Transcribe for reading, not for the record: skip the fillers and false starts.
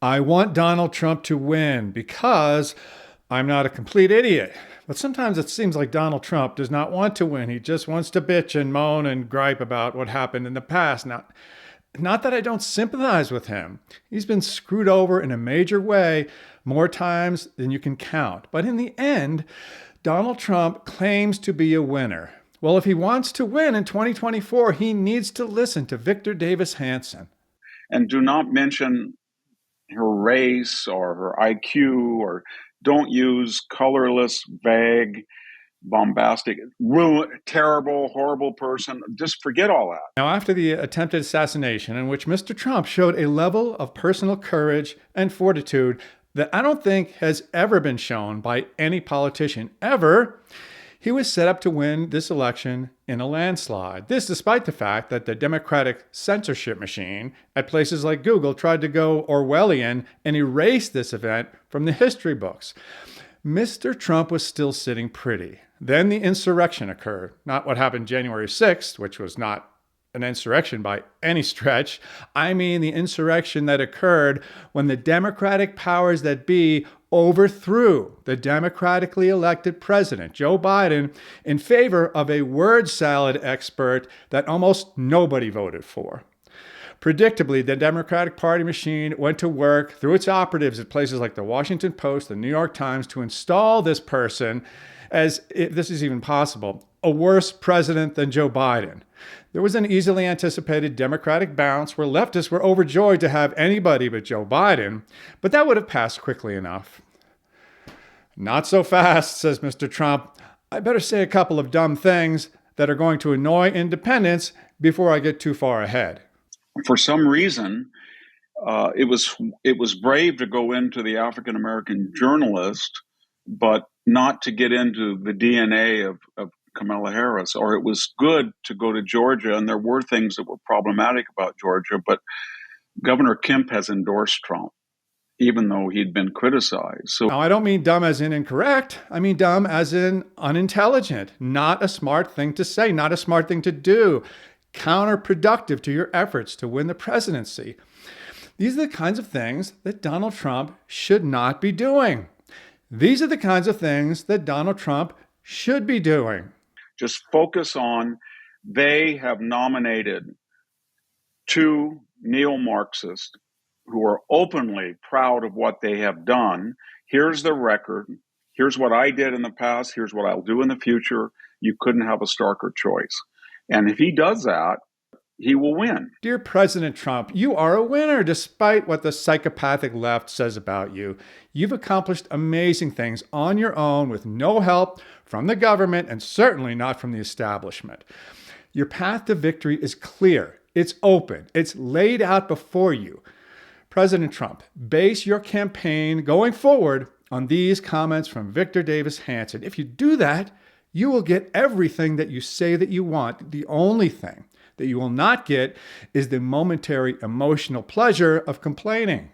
I want Donald Trump to win because I'm not a complete idiot. But sometimes it seems like Donald Trump does not want to win. He just wants to bitch and moan and gripe about what happened in the past. Not that I don't sympathize with him. He's been screwed over in a major way more times than you can count. But in the end, Donald Trump claims to be a winner. Well, if he wants to win in 2024, he needs to listen to Victor Davis Hanson. And do not mention her race or her IQ, or don't use colorless, vague, bombastic, terrible, horrible person. Just forget all that. Now, after the attempted assassination, in which Mr. Trump showed a level of personal courage and fortitude that I don't think has ever been shown by any politician ever, he was set up to win this election in a landslide. This despite the fact that the Democratic censorship machine at places like Google tried to go Orwellian and erase this event from the history books. Mr. Trump was still sitting pretty. Then the insurrection occurred. Not what happened January 6th, which was not an insurrection by any stretch. I mean the insurrection that occurred when the Democratic powers that be overthrew the democratically elected president, Joe Biden, in favor of a word salad expert that almost nobody voted for. Predictably, the Democratic Party machine went to work through its operatives at places like the Washington Post, the New York Times, to install this person, as if this is even possible, a worse president than Joe Biden. There was an easily anticipated Democratic bounce where leftists were overjoyed to have anybody but Joe Biden, but that would have passed quickly enough. Not so fast, says Mr. Trump. I better say a couple of dumb things that are going to annoy independents before I get too far ahead. For some reason, it was brave to go into the African American journalist, but not to get into the DNA of Kamala Harris. Or it was good to go to Georgia, and there were things that were problematic about Georgia, but Governor Kemp has endorsed Trump, even though he'd been criticized. So now, I don't mean dumb as in incorrect. I mean dumb as in unintelligent. Not a smart thing to say, not a smart thing to do. Counterproductive to your efforts to win the presidency. These are the kinds of things that Donald Trump should not be doing. These are the kinds of things that Donald Trump should be doing. Just focus on, they have nominated two neo-Marxists who are openly proud of what they have done. Here's the record. Here's what I did in the past. Here's what I'll do in the future. You couldn't have a starker choice. And if he does that, he will win. Dear President Trump, you are a winner despite what the psychopathic left says about you. You've accomplished amazing things on your own with no help from the government and certainly not from the establishment. Your path to victory is clear. It's open. It's laid out before you. President Trump, base your campaign going forward on these comments from Victor Davis Hanson. If you do that, you will get everything that you say that you want. The only thing that you will not get is the momentary emotional pleasure of complaining.